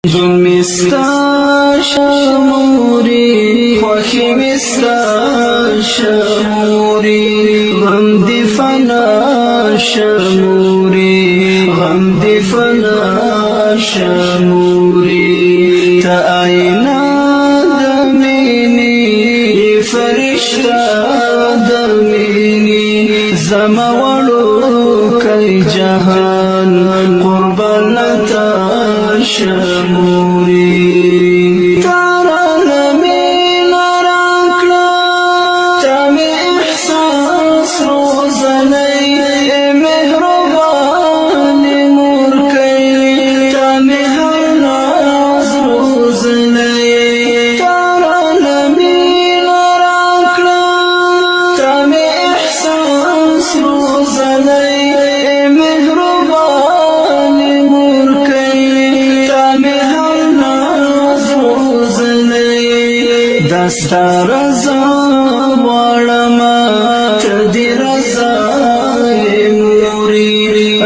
مستا شموري خوخي مستا شموري غم دي فنا شموري غم دي فنا شموري تا آئنا دميني فرشتا دميني زموالو كي جهان قربانتا شموري تارا لمين راكلا تامي احساس روزني مهرباني موركي تامي هرناز روزني تارا لمين راكلا تامي احساس روزني دستا رضا وړما تدی رضا موري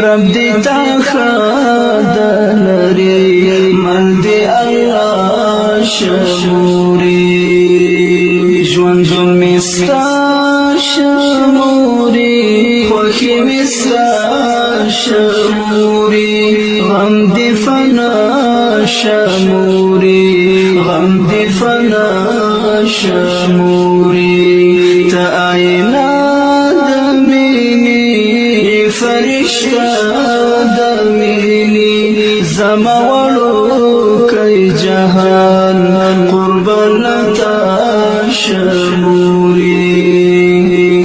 رب دې تا خدلري من دې الله شموري ژوند مستا شموري خوخي مستا شموري غم دې فنا شموري غم دې فنا شموري تا آئنا دميني فرشتا دميني زموالو كي جهان قربانتا شموري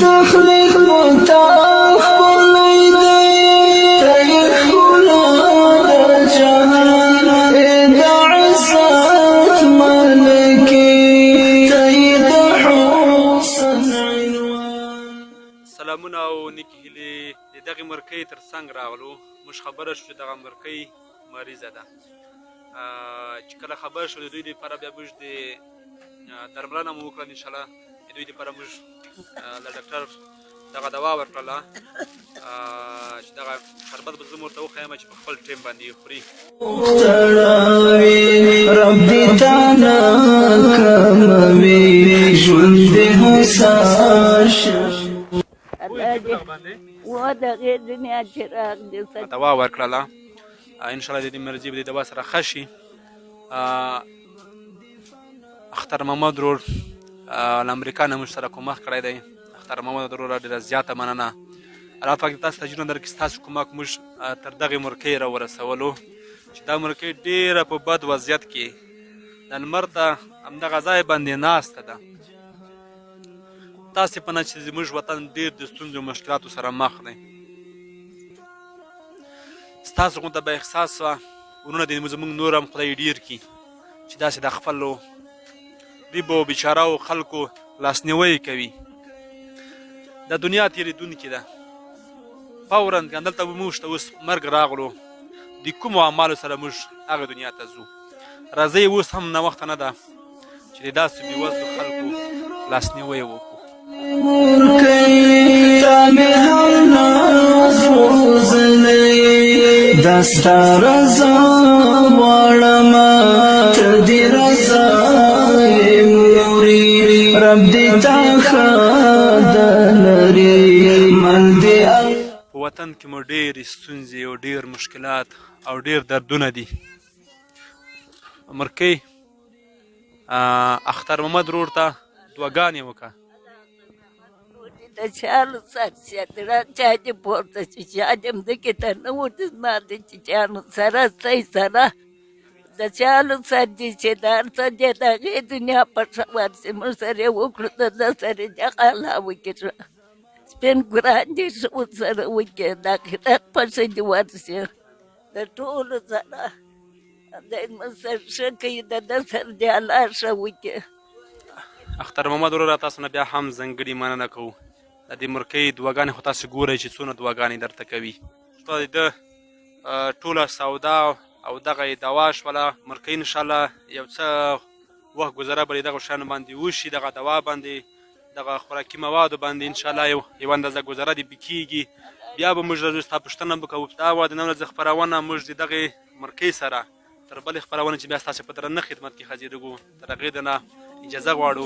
تخلق متاخ بليدي تيخونا جهان إذا عزت ملكي سلامونه او نیکی هیلې د دغې مرکۍ تر څنګ راغلو موږ خبره شو چې دغه مرکۍ مریضه ده چې کله خبر شو د دوی دپاره بیا موږ د درملنه مو وکړه انشاءالله د دوی دپاره موږ له ډاکټر دغه دوا ورکړله چې دغه شربت به زه م ورته وښیم چې په خپل ټیم باندې یې خوري رب دې تا ناکاموي ژوند دې هوسا دوا ورکړله انشاءالله د دې مرضي به د دوا سره ښه شي اختر محمد ورور له امریکا نه موږ سره کومک کړی دی اختر محمد وروره ډېره زیاته مننه الله پاک دې تاسو ته اجرونه درکړي ستاسو کومک موږ تر دغې مرکۍ راورسولو چې دا مرکۍ ډېره په بد وضعیت کې د لمر ته همدغه ځای باندې ناسته ده تاسې په نه چې زموږ وطن ډېر د ستونزو مشکلاتو سره مخ دی ستاسو غونته به احساس وه ورونه دې زموږ نور هم خدای ډېر کړي چې داسې د خپلو ریبو بیچارهو خلکو لاسنیوی کوي د دنیا تېرېدونکې ده فورا که همدلته به موږ ته اوس مرګ راغلو د کومو اعمالو سره موږ هغې دنیا ته ځو راځئ اوس هم ناوخته نه ده چې د داسې بېوزلو خلکو لاسنیوی وکړو دستا رضا وړما تدی رضا موري رب دې تا خدلري من دې په وطن کې مو ډېرې ستونزې او ډېر مشکلات او ډېر دردونه دي مرکۍ اختر محمد ورور ته دعاګانې وکړه د چانو سر چتره چا دې پورته شي چا دې مځکې ته نه ورته زما د چیچیانو سره سی سره د چانو سر دې چې د هر څه دې د هغې دنیا په ښه ورشي موږ سره یې وکړو د ده سره دغه الله وکړي سپین ګران دې ښه ورسره وکړي د آخرت په ښه دې ورشي د ټولو سره دی زموږ سره ښه کوي د ده سره دې الله ښه وکړي اختر محمد وروره تاسو نه بیا هم ځانګړې مننه کوو د دې مرکۍ دعاګانې خو تاسو ګورئ چې څونه دعاګانې درته کوي د ده ټوله سودا او دغه یې دوا شوله مرکۍ انشاءالله یو څه وخت ګذره به دغه شیانو باندې وشي دغه دوا باندې دغه خوراکي موادو باندې انشاءالله یو اندازه ګذره دې کېږي بیا به موږ راځو ستا پوښتنه به کوو دا وه د نن ورځې خپرونه موږ د دغې مرکۍ سره تر بلې خپرونې چې بیا ستاسو په درنه خدمت کې حاضرېږو تر هغې دنه اجازه غواړو